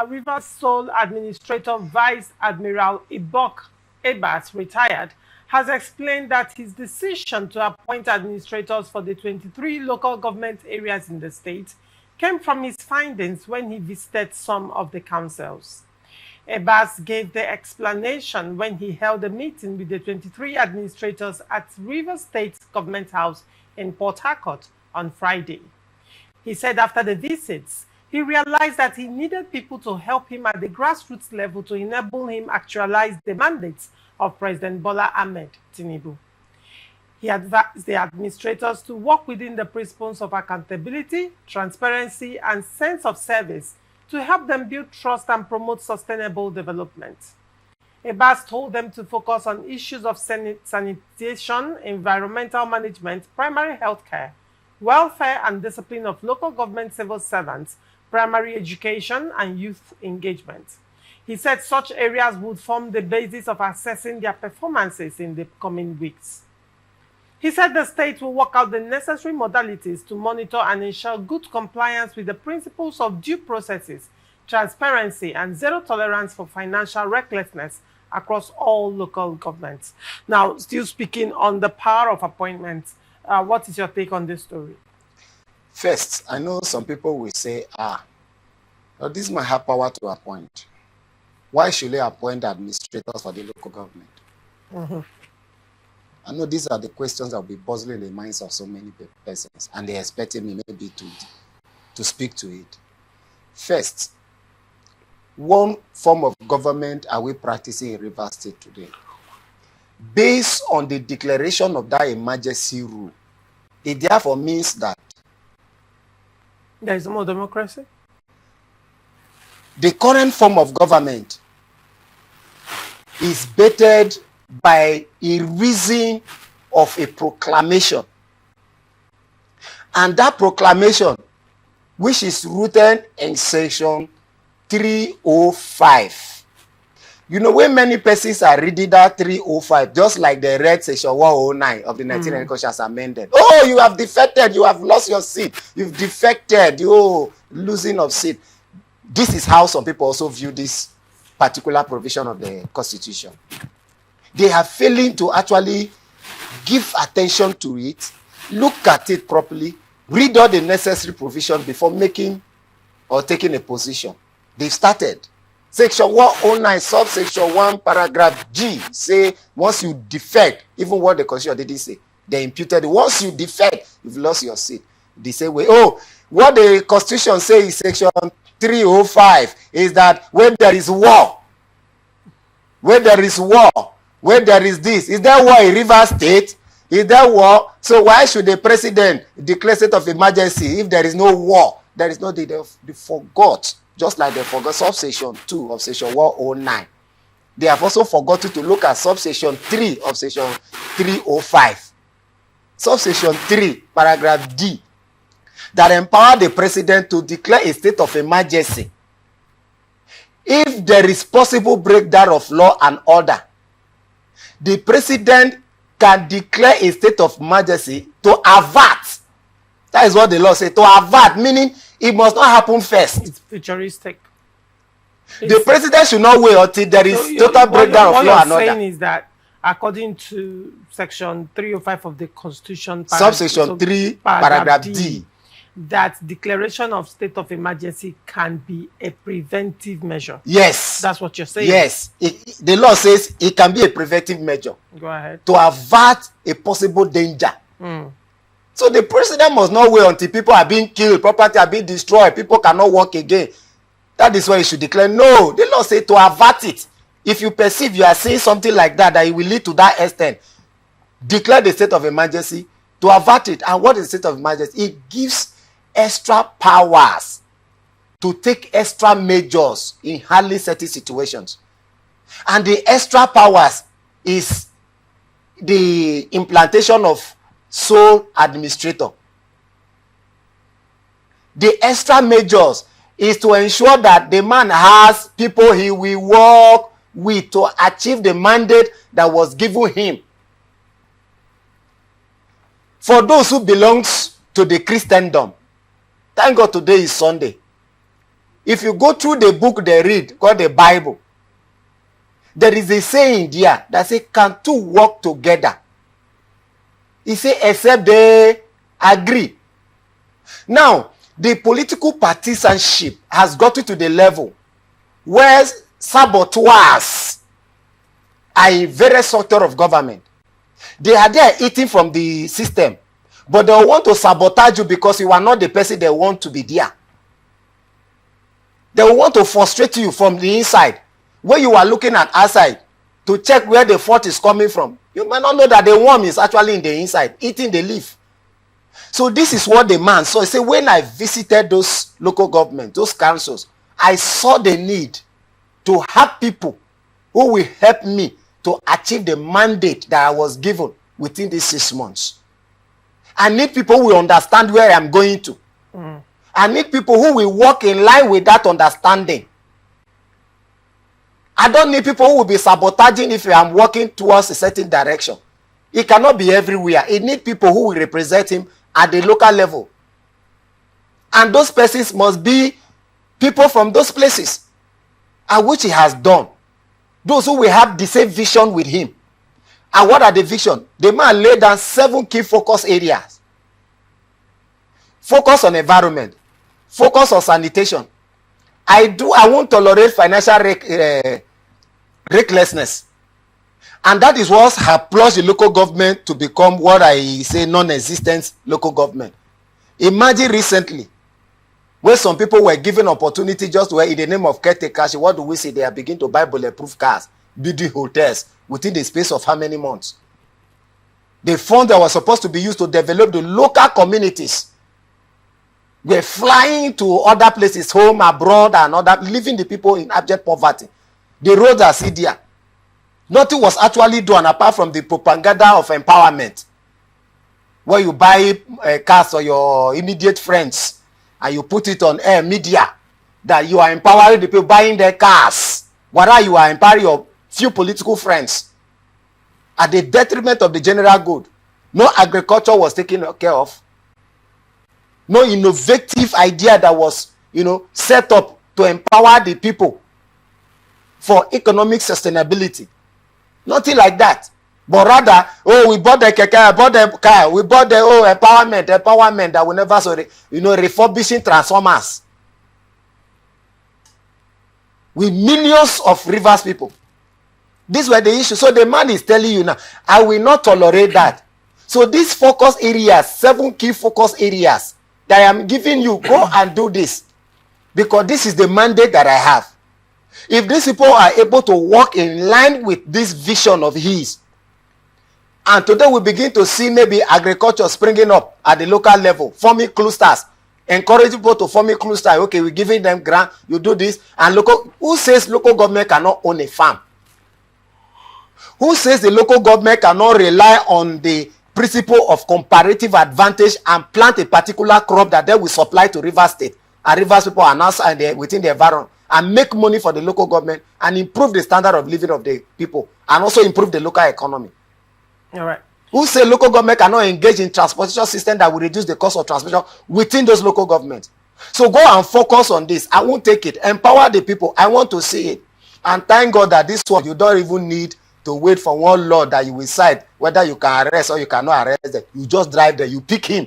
Rivers Sole Administrator Vice-Admiral Ibok Ibas, retired, has explained that his decision to appoint administrators for the 23 local government areas in the state came from his findings when he visited some of the councils. Ibas gave the explanation when he held a meeting with the 23 administrators at Rivers State Government House in Port Harcourt on Friday. He said after the visits, he realized that he needed people to help him at the grassroots level to enable him actualize the mandates of President Bola Ahmed Tinubu. He advised the administrators to work within the principles of accountability, transparency, and sense of service to help them build trust and promote sustainable development. Ibas told them to focus on issues of sanitation, environmental management, primary health care, welfare and discipline of local government civil servants, primary education, and youth engagement. He said such areas would form the basis of assessing their performances in the coming weeks. He said the state will work out the necessary modalities to monitor and ensure good compliance with the principles of due processes, transparency, and zero tolerance for financial recklessness across all local governments. Now, still speaking on the power of appointments, what is your take on this story? First, I know some people will say, this man have power to appoint. Why should they appoint administrators for the local government? Mm-hmm. I know these are the questions that will be puzzling the minds of so many persons, and they're expecting me maybe to speak to it. First, one form of government are we practicing in Rivers State today? Based on the declaration of that emergency rule, it therefore means that there is more democracy. The current form of government is bettered by a reason of a proclamation. And that proclamation, which is rooted in section 305. You know, when many persons are reading that 305, just like they read section 109 of the 1990 Constitution amended. Oh, you have defected, you have lost your seat, you've defected, you losing of seat. This is how some people also view this particular provision of the Constitution. They are failing to actually give attention to it, look at it properly, read all the necessary provisions before making or taking a position. They've started. Section 109, subsection 1, paragraph G, say once you defect, even what the Constitution didn't say, they imputed, once you defect, you've lost your seat. They say, wait, oh, what the Constitution says in section 305 is that when there is war, when there is this, is there war in Rivers State? Is there war? So why should the president declare state of emergency if there is no war? There is no, they forgot. Just like they forgot subsection 2 of section 109. They have also forgotten to look at subsection 3 of section 305. Subsection 3, paragraph D, that empower the president to declare a state of emergency if there is possible breakdown of law and order. The president can declare a state of emergency to avert. That is what the law says, to avert, meaning it must not happen first. It's futuristic. The president should not wait until there is total breakdown of law and order. What you're saying is that according to section 305 of the Constitution, subsection 3, paragraph D, that declaration of state of emergency can be a preventive measure. Yes. That's what you're saying. Yes. The law says it can be a preventive measure. Go ahead. To avert a possible danger. Mm. So the president must not wait until people are being killed, property are being destroyed, people cannot work again. That is why he should declare. No, the law says to avert it. If you perceive you are saying something like that, that it will lead to that extent, declare the state of emergency to avert it. And what is the state of emergency? It gives extra powers to take extra measures in highly certain situations. And the extra powers is the implantation of sole administrator. The extra measures is to ensure that the man has people he will work with to achieve the mandate that was given him. For those who belong to the Christendom, thank God today is Sunday. If you go through the book they read, called the Bible, there is a saying there that says, can two work together? He said, except they agree. Now, the political partisanship has gotten to the level where saboteurs are in various sectors of government. They are there eating from the system, but they want to sabotage you because you are not the person they want to be there. They want to frustrate you from the inside. When you are looking at outside to check where the fault is coming from, you might not know that the worm is actually in the inside, eating the leaf. So this is what the man saw. He said, when I visited those local government, those councils, I saw the need to have people who will help me to achieve the mandate that I was given within these 6 months. I need people who will understand where I'm going to. I need people who will walk in line with that understanding. I don't need people who will be sabotaging if I'm walking towards a certain direction. It cannot be everywhere. It needs people who will represent him at the local level. And those persons must be people from those places, and which he has done. Those who will have the same vision with him. And what are the vision? The man laid down 7 key focus areas. Focus on environment. Focus on sanitation. I won't tolerate financial recklessness. And that is what has plunged the local government to become what I say non-existent local government. Imagine recently, where some people were given opportunity just where in the name of caretaker, what do we see? They are beginning to buy bulletproof cars, building hotels within the space of how many months? The funds that were supposed to be used to develop the local communities were flying to other places, home, abroad, and other, leaving the people in abject poverty. The roads are still there. Nothing was actually done apart from the propaganda of empowerment, where you buy cars for your immediate friends and you put it on air media that you are empowering the people buying their cars, whether you are empowering your few political friends at the detriment of the general good. No agriculture was taken care of. No innovative idea that was, set up to empower the people for economic sustainability. Nothing like that. But rather, we bought the keke, bought the car, we bought the empowerment that will never, refurbishing transformers. With millions of rivers people. These were the issues. So the man is telling you now, I will not tolerate that. So these focus areas, 7 key focus areas that I am giving you, go and do this. Because this is the mandate that I have. If these people are able to work in line with this vision of his, and today we begin to see maybe agriculture springing up at the local level, forming clusters, encouraging people to form a cluster. Okay, we're giving them grant, you do this. And who says local government cannot own a farm? Who says the local government cannot rely on the principle of comparative advantage and plant a particular crop that they will supply to Rivers State? And Rivers people are now within the environment and make money for the local government and improve the standard of living of the people and also improve the local economy. All right. Who say local government cannot engage in transportation system that will reduce the cost of transportation within those local governments? So go and focus on this. I won't take it. Empower the people. I want to see it. And thank God that this one, you don't even need to wait for one law that you will decide whether you can arrest or you cannot arrest them. You just drive there. You pick him.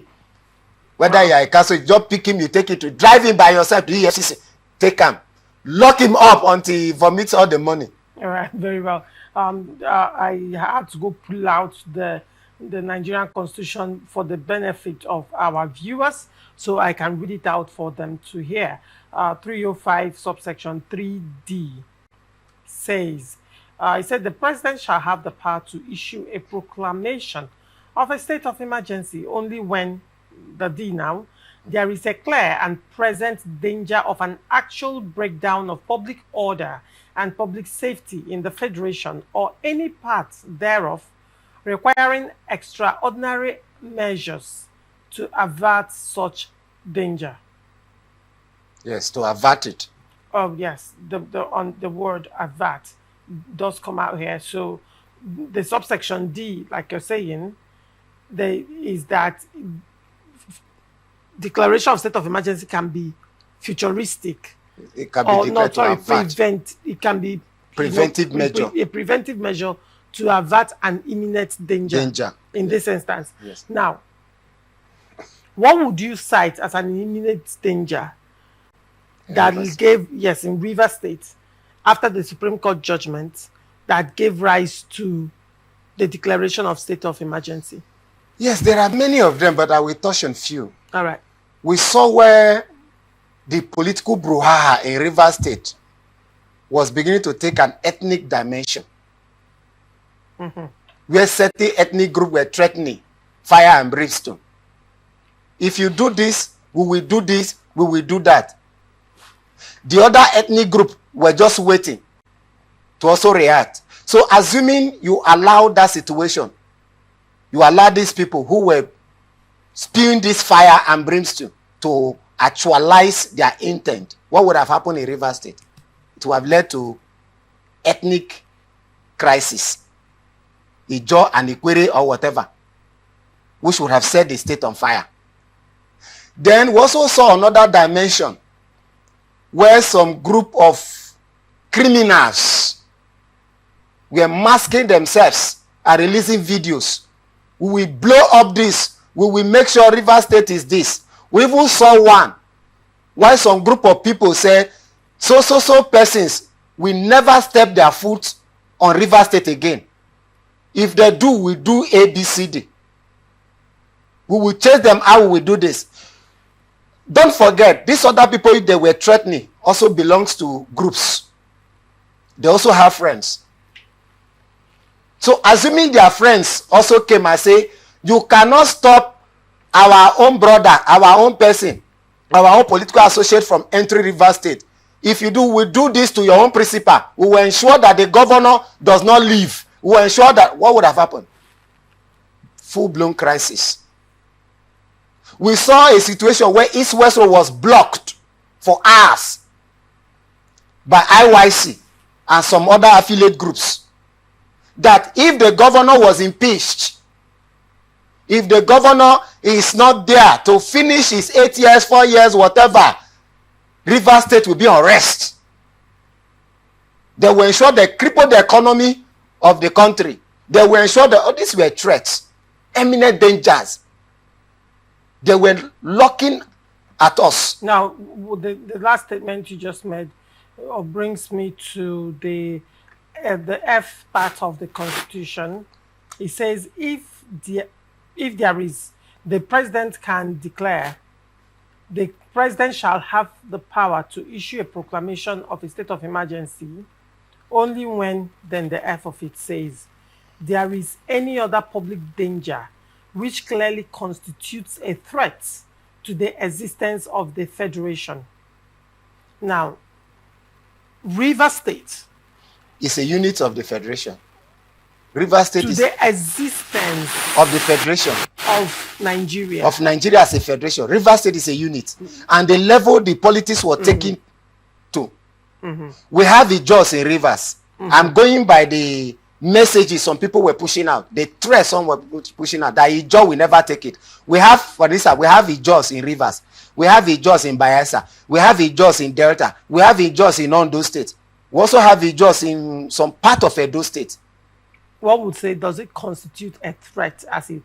Whether you are a council, you just pick him, you take it to drive him by yourself to EFCC. Take him. Lock him up until he vomits all the money. All right, very well. I had to go pull out the Nigerian Constitution for the benefit of our viewers, so I can read it out for them to hear. 305 subsection 3D says, it said the president shall have the power to issue a proclamation of a state of emergency only when there is a clear and present danger of an actual breakdown of public order and public safety in the Federation or any part thereof, requiring extraordinary measures to avert such danger. Yes, to avert it. Oh, yes. The word avert does come out here. So the subsection D, like you're saying, is that declaration of state of emergency can be futuristic. It can be or declared no, sorry, to avert. prevent. It can be Preventive measure. a preventive measure to avert an imminent danger. In this instance. Yes. Now, what would you cite as an imminent danger that gave, yes, in Rivers State, after the Supreme Court judgment that gave rise to the declaration of state of emergency? Yes, there are many of them, but I will touch on few. All right. We saw where the political brouhaha in Rivers State was beginning to take an ethnic dimension. Where certain ethnic groups were threatening fire and brimstone. If you do this, we will do this, we will do that. The other ethnic group were just waiting to also react. So assuming you allow that situation, you allow these people who were spewing this fire and brimstone to actualize their intent, what would have happened in Rivers State? It would have led to ethnic crisis, Ijaw and Ikwere or whatever, which would have set the state on fire. Then we also saw another dimension where some group of criminals were masking themselves and releasing videos. We will blow up this. We will make sure Rivers State is this. We even saw one where some group of people said, so persons will never step their foot on Rivers State again. If they do, we do ABCD. We will chase them how we will do this. Don't forget, these other people they were threatening also belongs to groups. They also have friends. So assuming their friends also came and say, you cannot stop our own brother, our own person, our own political associate from entering Rivers State. If you do, we do this to your own principal. We will ensure that the governor does not leave. We will ensure that, what would have happened? Full-blown crisis. We saw a situation where East West Road was blocked for hours by IYC and some other affiliate groups. That if the governor was impeached, if the governor is not there to finish his 8 years, 4 years, whatever, Rivers State will be on rest. They will ensure they cripple the economy of the country. They will ensure that all these were threats, imminent dangers. They were looking at us. Now, the last statement you just made brings me to the F part of the Constitution. It says if there is, the president can declare, the president shall have the power to issue a proclamation of a state of emergency only when, then the F of it says, there is any other public danger which clearly constitutes a threat to the existence of the Federation. Now, Rivers State is a unit of the Federation. Rivers State is the existence of the Federation of Nigeria. Of Nigeria as a federation. Rivers State is a unit. And the level the politics were taken to. We have the jaws in Rivers. I'm going by the messages some people were pushing out. The threat some were pushing out. That Ijaw will never take it. We have, for instance, we have Ijaws in Rivers. We have Ijaws in Bayelsa. We have Ijaws in Delta. We have Ijaws in Ondo State. We also have Ijaws in some part of Edo State. What would say, does it constitute a threat as it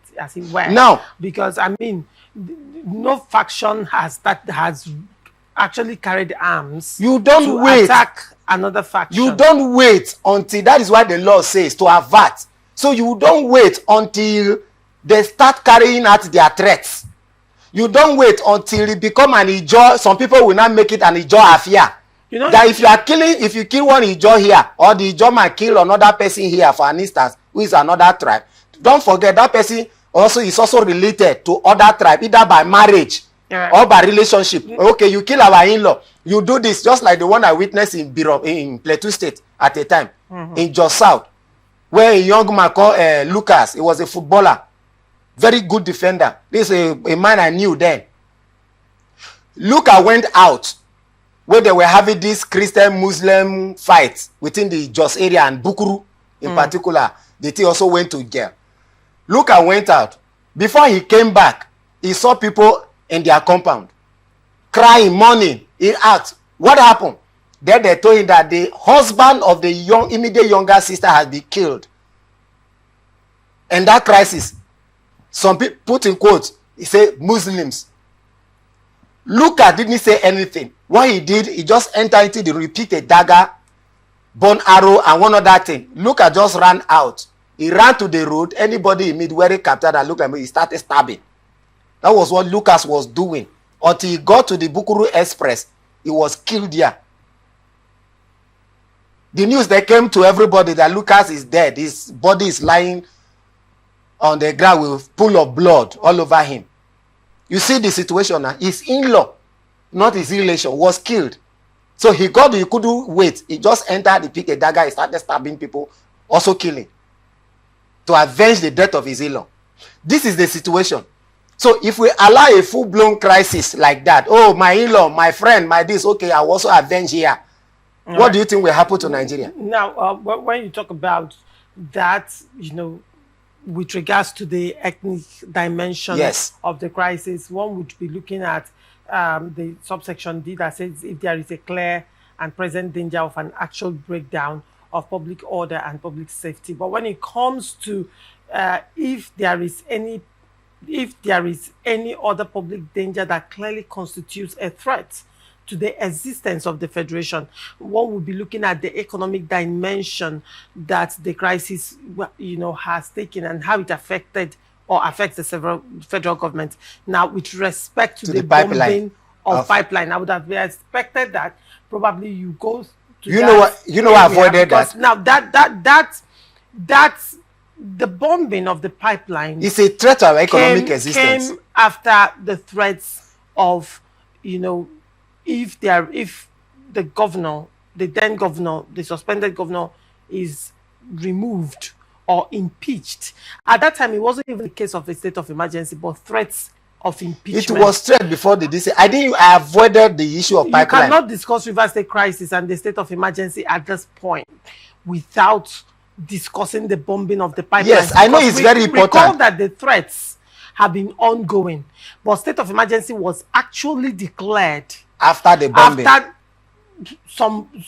were? No. Because, I mean, no faction has actually carried arms. You don't wait. Attack another faction. You don't wait until, that is what the law says, to avert. So you don't wait until they start carrying out their threats. You don't wait until it become an Ijaw. Some people will not make it an Ijaw affair. You know, that if you kill one Ijaw here, or the Ijaw might kill another person here, for an instance, who is another tribe, don't forget that person also is also related to other tribe, either by marriage or by relationship. Okay, you kill our in-law, you do this, just like the one I witnessed in Plateau State at a time, in Jos South, where a young man called Lucas, he was a footballer, very good defender. This is a man I knew then. Lucas went out where they were having this Christian-Muslim fight within the Jos area and Bukuru in particular. The thing also went to jail. Lucas went out. Before he came back, he saw people in their compound crying, mourning. He asked, What happened? Then they told him that the husband of the immediate younger sister has been killed. And that crisis, some people put in quotes, he said Muslims. Luka didn't say anything. What he did, he just entered into the repeated dagger, bone arrow, and one other thing. Luka just ran out. He ran to the road. Anybody in mid wearing captain that looked at me, he started stabbing. That was what Lucas was doing. Until he got to the Bukuru Express, he was killed there. The news that came to everybody that Lucas is dead. His body is lying on the ground with pool of blood all over him. You see the situation now. His in-law, not his relation, was killed. So he couldn't wait. He just entered, he picked a dagger, he started stabbing people, also killing, to avenge the death of his in-law. This is the situation. So if we allow a full-blown crisis like that, oh, my in-law, my friend, my this, okay, I will also avenge here. What do you think will happen to Nigeria? Now, when you talk about that, with regards to the ethnic dimension of the crisis, one would be looking at the subsection D that says if there is a clear and present danger of an actual breakdown of public order and public safety. But when it comes to if there is any other public danger that clearly constitutes a threat to the existence of the Federation, one will be looking at the economic dimension that the crisis, has taken and how it affected or affects the federal government. Now, with respect to the bombing of pipeline, I would have expected that probably you go to I avoided that. Now, that's the bombing of the pipeline. It's a threat to our economic existence. Came after the threats of, if the governor, the then governor, the suspended governor is removed or impeached. At that time, it wasn't even a case of a state of emergency, but threats of impeachment. It was threat before the DC. I avoided the issue of pipeline. You cannot discuss Rivers State crisis and the state of emergency at this point without discussing the bombing of the pipeline. Yes, I know it's very important. Recall that the threats have been ongoing, but state of emergency was actually declared after the bombing.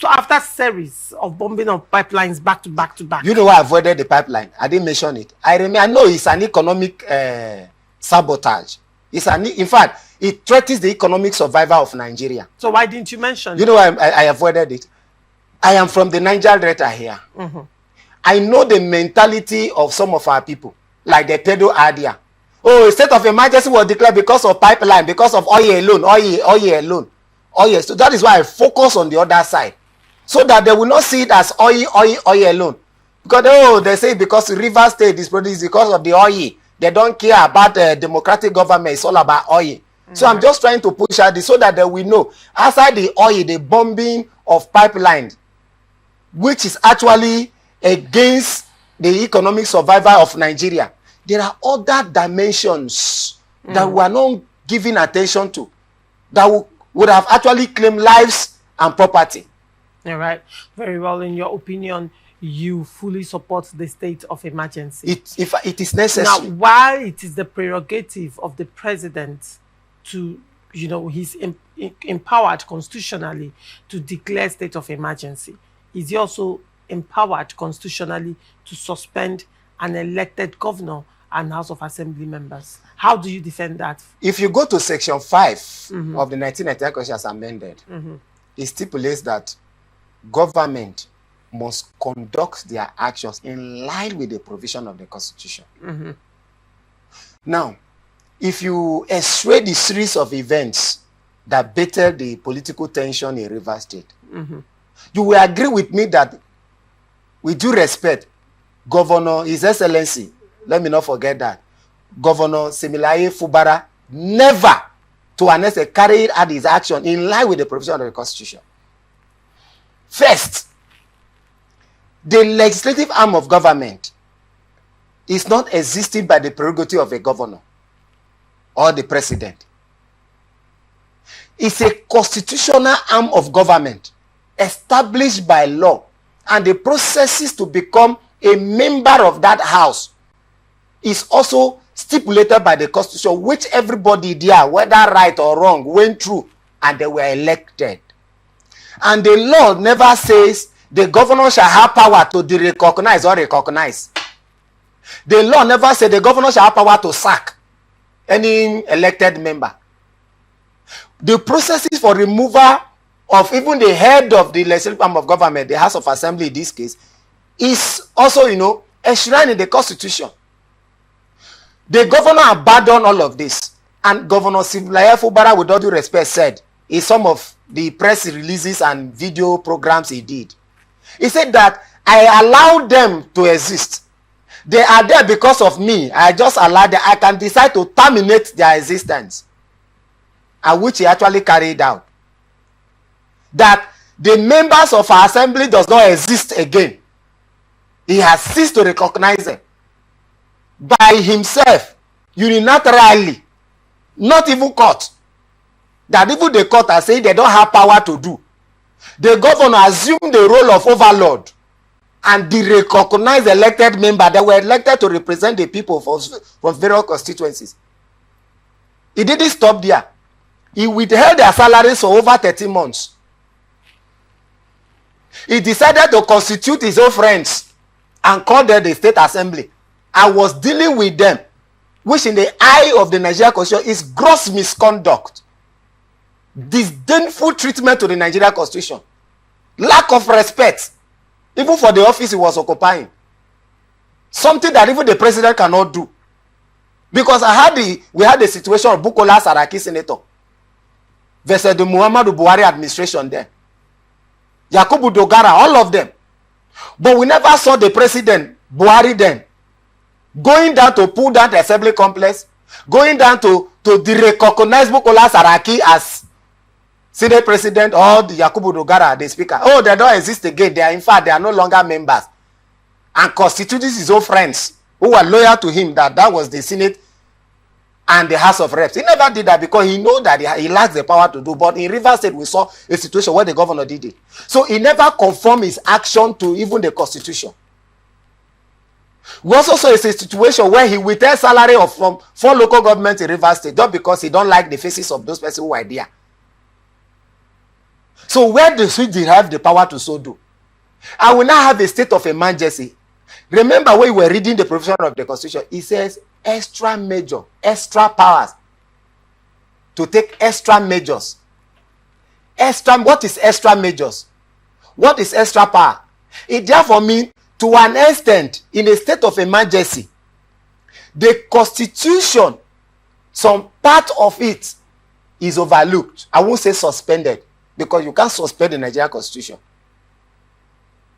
After series of bombing of pipelines back to back to back. You know why I avoided the pipeline? I didn't mention it. I know it's an economic sabotage. In fact, it threatens the economic survival of Nigeria. So why didn't you mention it? You know why I avoided it? I am from the Niger Delta here. Mm-hmm. I know the mentality of some of our people, like the Pedo Adia. Oh, a state of emergency was declared because of pipeline, because of oil alone, oil alone. Oil. So that is why I focus on the other side, so that they will not see it as oil alone. Because they say because Rivers State is produced because of the oil. They don't care about democratic government. It's all about oil. Mm-hmm. So I'm just trying to push out this so that they will know. Outside the oil, the bombing of pipelines, which is actually against the economic survival of Nigeria, there are other dimensions that we are not giving attention to, that would have actually claimed lives and property. All right. Very well. In your opinion, you fully support the state of emergency. If it is necessary. Now, while it is the prerogative of the president to, he's empowered constitutionally to declare state of emergency, is he also empowered constitutionally to suspend an elected governor and House of Assembly members? How do you defend that? If you go to Section 5 of the 1999 Constitution as amended, it stipulates that government must conduct their actions in line with the provision of the Constitution. Now, if you x-ray the series of events that bettered the political tension in Rivers State, you will agree with me that, with due respect, Governor, His Excellency, let me not forget that, Governor Similaye Fubara never, to an extent, carried out his action in line with the provision of the Constitution. First, the legislative arm of government is not existing by the prerogative of a governor or the president. It's a constitutional arm of government established by law, and the processes to become a member of that house is also stipulated by the Constitution, which everybody there, whether right or wrong, went through and they were elected. And the law never says the governor shall have power to derecognize or recognize. The law never says the governor shall have power to sack any elected member. The processes for removal of even the head of the legislative arm of government, the House of Assembly in this case, is also, enshrined in the Constitution. The governor abandoned all of this. And Governor Sibilaya Fubara, with all due respect, said in some of the press releases and video programs he did, he said that I allowed them to exist. They are there because of me. I just allowed them. I can decide to terminate their existence. And which he actually carried out. That the members of our assembly does not exist again. He has ceased to recognize them. By himself, unilaterally, not even court. That even the court are saying they don't have power to do. The governor assumed the role of overlord and derecognized elected members that were elected to represent the people from various constituencies. He didn't stop there. He withheld their salaries for over 30 months. He decided to constitute his own friends and call them the state assembly. I was dealing with them, which in the eye of the Nigerian Constitution is gross misconduct. Disdainful treatment to the Nigerian Constitution. Lack of respect, even for the office he was occupying. Something that even the president cannot do. Because we had the situation of Bukola Saraki senator versus the Muhammadu Buhari administration there. Yakubu Dogara, all of them. But we never saw the president, Buhari then, going down to pull down the assembly complex, going down to derecognize Bukola Saraki as Senate president or the Yakubu Dogara, the speaker. Oh, they don't exist again. In fact, they are no longer members. And constituted his own friends who were loyal to him, that was the Senate and the House of Reps. He never did that because he knew that he lacks the power to do. But in Rivers State, we saw a situation where the governor did it. So he never conformed his action to even the Constitution. We also saw a situation where he withheld salary from 4 local governments in Rivers State just because he don't like the faces of those persons who are there. So where does he derive the power to so do? I will now have a state of emergency. Remember when we were reading the provision of the Constitution, it says extra measure, extra powers to take extra measures. What is extra measures? What is extra power? It therefore means, to an extent, in a state of emergency, the Constitution, some part of it is overlooked. I won't say suspended, because you can't suspend the Nigerian Constitution.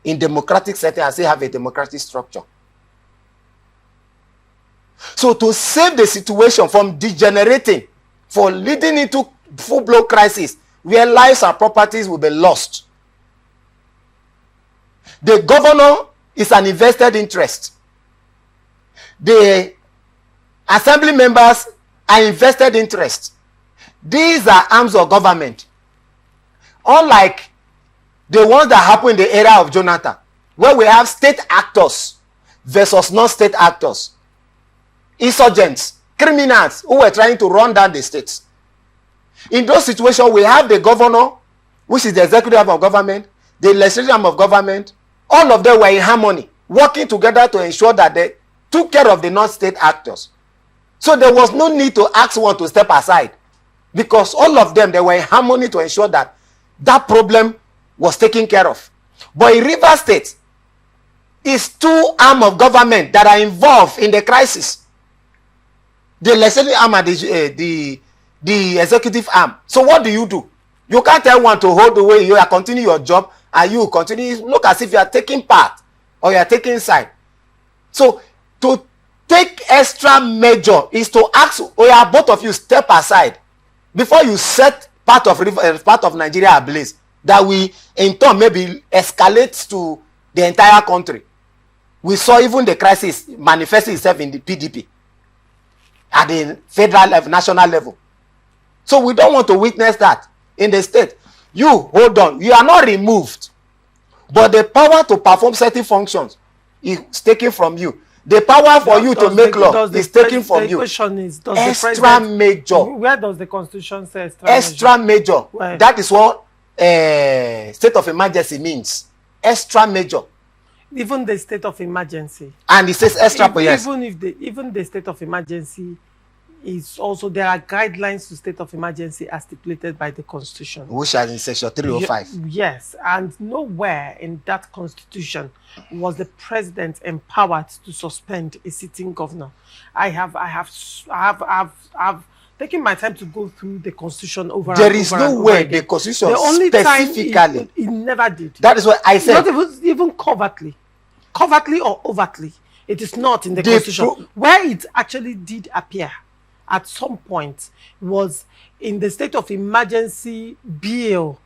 In democratic setting, I say have a democratic structure. So to save the situation from degenerating, for leading into full-blown crisis, where lives and properties will be lost, the governor is an invested interest. The assembly members are invested interest. These are arms of government. Unlike the ones that happened in the era of Jonathan, where we have state actors versus non-state actors, insurgents, criminals who were trying to run down the states. In those situations, we have the governor, which is the executive arm of government, the legislative arm of government. All of them were in harmony, working together to ensure that they took care of the non-state actors. So there was no need to ask one to step aside, because all of them, they were in harmony to ensure that that problem was taken care of. But in Rivers State, it's 2 arms of government that are involved in the crisis. The legislative arm and the executive arm. So what do? You can't tell one to hold the way, you are continue your job, and you continue, look as if you are taking part or you are taking side. So to take extra measure is to ask, both of you step aside before you set part of Nigeria ablaze, that we in turn maybe escalate to the entire country. We saw even the crisis manifesting itself in the PDP at the federal level, national level. So we don't want to witness that in the state. You hold on, you are not removed, but the power to perform certain functions is taken from you. The power for you to make law is taken from you. Extra major. Where does the Constitution say extra major? That is what state of emergency means extra major. Even the state of emergency. And it says extra, yes. Even the state of emergency is also, there are guidelines to state of emergency as stipulated by the Constitution. Which are in section 305. Yes, and nowhere in that Constitution was the president empowered to suspend a sitting governor. I have taken my time to go through the Constitution over There and is over no and way over again. the Constitution The only specifically. time it never did. That is what I said. Not even covertly or overtly. It is not in the Constitution. Where it actually did appear at some point was in the State of Emergency Bill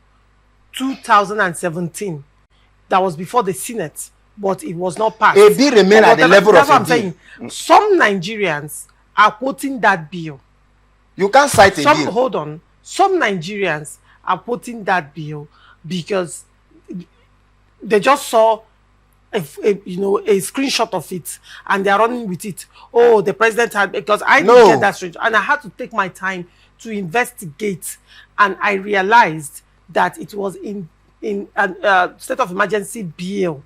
2017. That was before the Senate, but it was not passed. A bill remained at the level of a bill. Saying. Some Nigerians are quoting that bill. You can't cite a bill. Hold on. Some Nigerians are quoting that bill because they just saw a screenshot of it and they are running with it. Oh, the president had, because I didn't get that straight, and I had to take my time to investigate, and I realized that it was in a state of emergency bill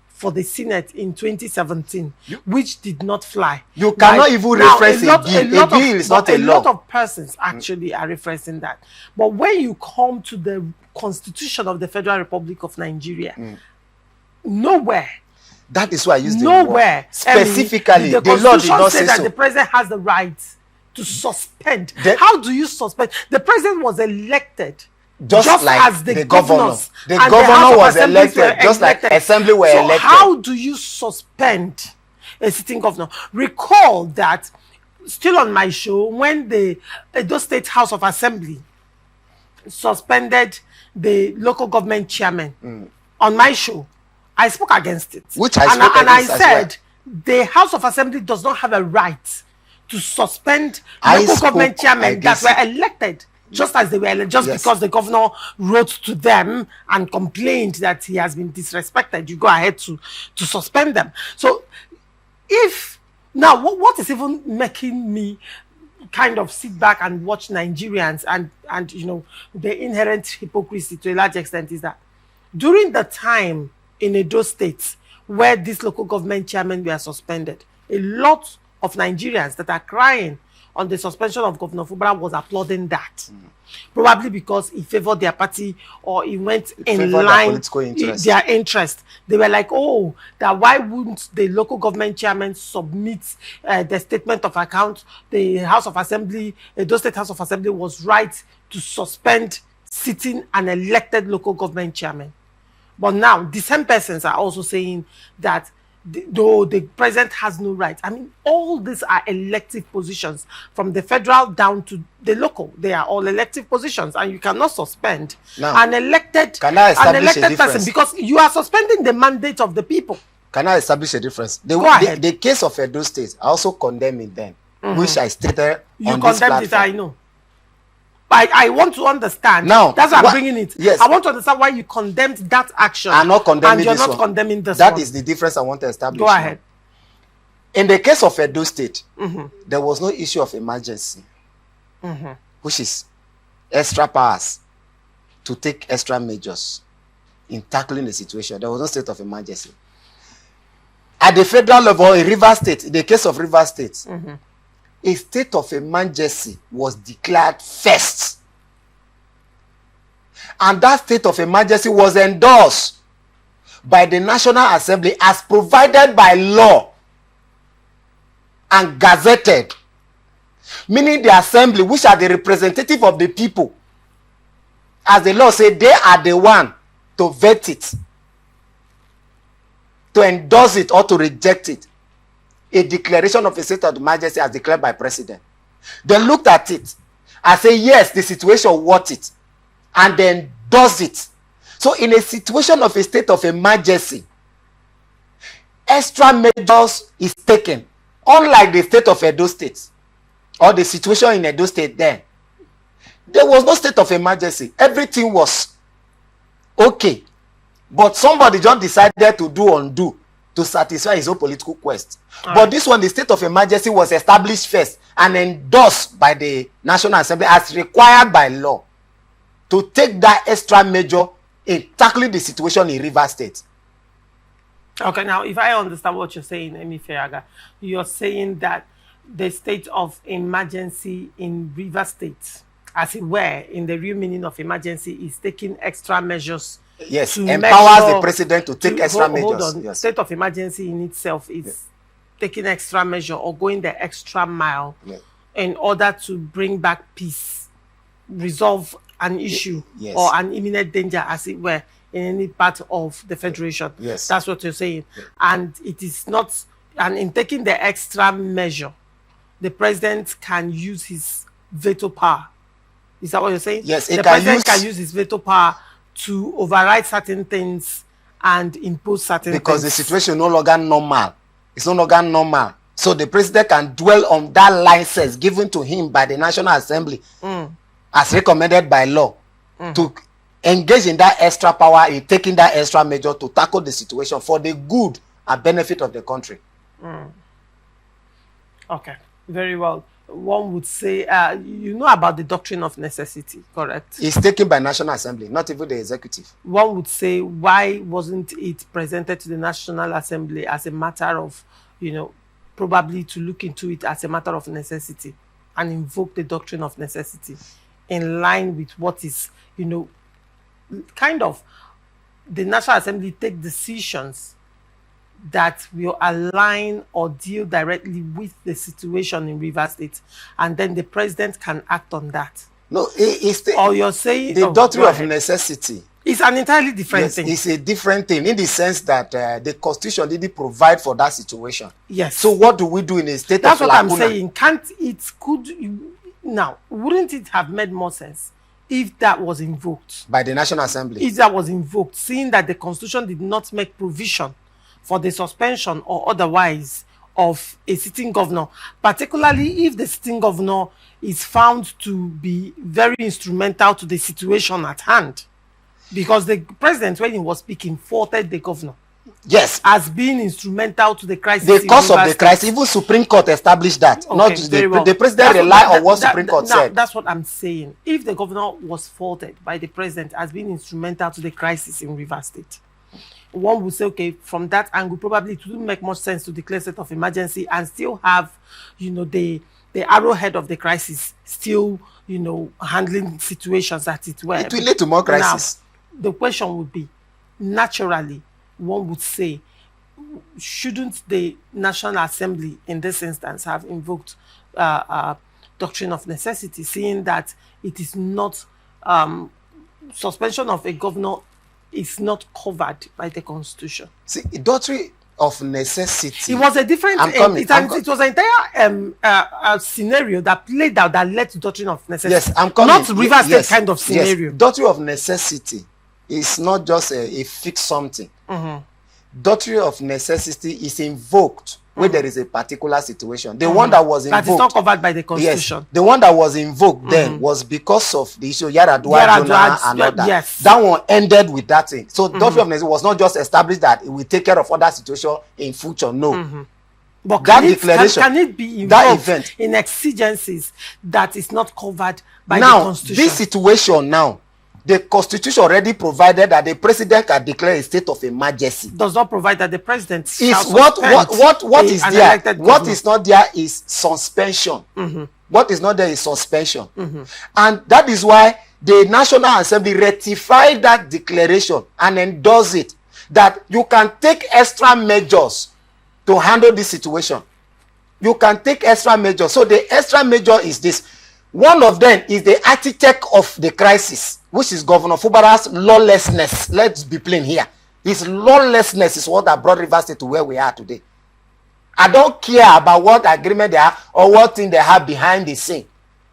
for the Senate in 2017, which did not fly. You cannot even reference a bill. A bill is not a law. A lot of persons actually are referencing that. But when you come to the Constitution of the Federal Republic of Nigeria, nowhere. That is why I use the nowhere. word. Specifically, the law did not say say that so. the president has the right to suspend. How do you suspend? The president was elected just like as the governor. The governor was elected just like assembly were elected. How do you suspend a sitting governor? Recall that still on my show when the Edo State House of Assembly suspended the local government chairman on my show, I spoke against it. Which I said the House of Assembly does not have a right to suspend local government chairmen that were elected just as they were elected, because the governor wrote to them and complained that he has been disrespected. You go ahead to suspend them. So if now what is even making me kind of sit back and watch Nigerians and the inherent hypocrisy to a large extent is that during the time in Edo State where these local government chairmen were suspended, a lot of Nigerians that are crying on the suspension of Governor Fubara was applauding that. Probably because he favored their party or he went in line with their interest. They were like, oh, that why wouldn't the local government chairman submit the statement of account? The House of Assembly, Edo State House of Assembly was right to suspend sitting an elected local government chairman. But now, the same persons are also saying that though the president has no right. I mean, all these are elective positions from the federal down to the local. They are all elective positions, and you cannot suspend an elected person because you are suspending the mandate of the people. Can I establish a difference? The case of Edo State, I also condemn it then, which I stated on this platform. It, I know. I want to understand. Now, that's why I'm bringing it. Yes. I want to understand why you condemned that action. I'm not condemning and you're this not condemning this That one. is the difference I want to establish. Go ahead. In the case of Edo State, there was no issue of emergency, which is extra powers to take extra measures in tackling the situation. There was no state of emergency. At the federal level, in Rivers State, in the case of Rivers State, a state of emergency was declared first. And that state of emergency was endorsed by the National Assembly as provided by law and gazetted. Meaning the assembly, which are the representative of the people, as the law said, they are the one to vet it, to endorse it or to reject it. A declaration of a state of emergency as declared by president. They looked at it and say, yes, the situation worth it, and then does it. So in a situation of a state of emergency, extra measures is taken, unlike the state of Edo State or the situation in Edo State then. There was no state of emergency. Everything was okay. But somebody just decided to do undo to satisfy his own political quest. But this one, the state of emergency was established first and endorsed by the National Assembly as required by law. to take that extra measure in tackling the situation in Rivers State. Okay, now if I understand what you're saying, Emi Feaga, you're saying that the state of emergency in Rivers State, as it were, in the real meaning of emergency, is taking extra measures. Yes, to empowers the president to take extra measures. Hold on. Yes. State of emergency in itself is taking extra measure or going the extra mile in order to bring back peace, resolve an issue or an imminent danger, as it were, in any part of the federation. Yes, that's what you're saying. And it is not, and in taking the extra measure, the president can use his veto power. Is that what you're saying? Yes, the president can use his veto power to override certain things and impose certain because things. The situation no longer normal. It's no longer normal. So the president can dwell on that license given to him by the National Assembly as recommended by law to engage in that extra power in taking that extra measure to tackle the situation for the good and benefit of the country. Okay, very well. One would say, you know about the doctrine of necessity, correct? It's taken by National Assembly, not even the executive. One would say, why wasn't it presented to the National Assembly as a matter of, probably to look into it as a matter of necessity and invoke the doctrine of necessity in line with what is, kind of the National Assembly take decisions that will align or deal directly with the situation in Rivers State, and then the president can act on that. No, it's the, or you're saying the doctrine of necessity. It's an entirely different thing. It's a different thing in the sense that the Constitution didn't provide for that situation. Yes. So what do we do in a state That's of what lacuna? I'm saying. Now, wouldn't it have made more sense if that was invoked? By the National Assembly. If that was invoked, seeing that the Constitution did not make provision for the suspension or otherwise of a sitting governor, particularly if the sitting governor is found to be very instrumental to the situation at hand. Because the president, when he was speaking, faulted the governor. Yes. As being instrumental to the crisis. The cause of the crisis, even Supreme Court established that. Okay, not the president rely on what Supreme Court said. That's what I'm saying. If the governor was faulted by the president as being instrumental to the crisis in Rivers State, one would say, okay, from that angle, probably it wouldn't make much sense to declare state of emergency and still have, the arrowhead of the crisis still, handling situations that it were. It will lead to more crisis. Now, the question would be, naturally, one would say, shouldn't the National Assembly in this instance have invoked doctrine of necessity, seeing that it is not suspension of a governor is not covered by the Constitution? See, doctrine of necessity. It was a different. It was an entire scenario that played out that led to doctrine of necessity. Yes, I'm coming. Not Rivers State kind of scenario. Yes. Doctrine of necessity is not just a fixed something. Doctrine of necessity is invoked when there is a particular situation. The one that was invoked, that is not covered by the Constitution. Yes, the one that was invoked then was because of the issue Yaradua and all that. Yes. That one ended with that thing. So doctrine of necessity was not just established that it will take care of other situations in future. No. But that declaration, can it be involved that event in exigencies that is not covered by the Constitution? This situation now, the Constitution already provided that the president can declare a state of emergency. Does not provide that the president is what is there. What is not there is suspension. What is not there is suspension. And that is why the National Assembly ratified that declaration and endorsed it, that you can take extra measures to handle this situation. You can take extra measures. So the extra measure is this. One of them is the architect of the crisis, which is Governor Fubara's lawlessness. Let's be plain here. His lawlessness is what that brought Rivers State to where we are today. I don't care about what agreement they have or what thing they have behind the scene.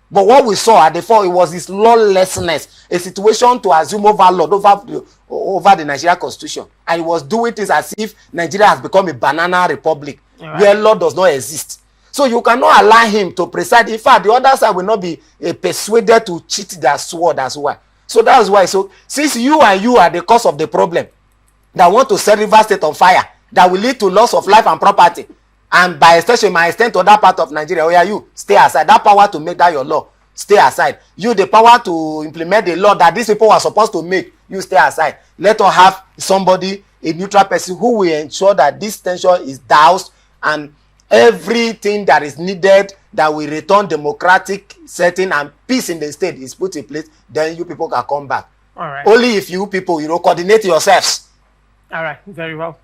But what we saw at the fall, it was his lawlessness, a situation to assume overlord over the Nigeria Constitution. And he was doing things as if Nigeria has become a banana republic where law does not exist. So you cannot allow him to preside. In fact, the other side will not be persuaded to cheat their sword as well. So that's why. So since you are the cause of the problem, that want to set Rivers State on fire, that will lead to loss of life and property, and by extension, my extent to that part of Nigeria, where you stay aside, that power to make that your law. stay aside. You, the power to implement the law that these people are supposed to make, you stay aside. Let us have somebody, a neutral person, who will ensure that this tension is doused and everything that is needed that will return democratic setting and peace in the state is put in place. Then you people can come back. All right. Only if you people, coordinate yourselves. All right, very well.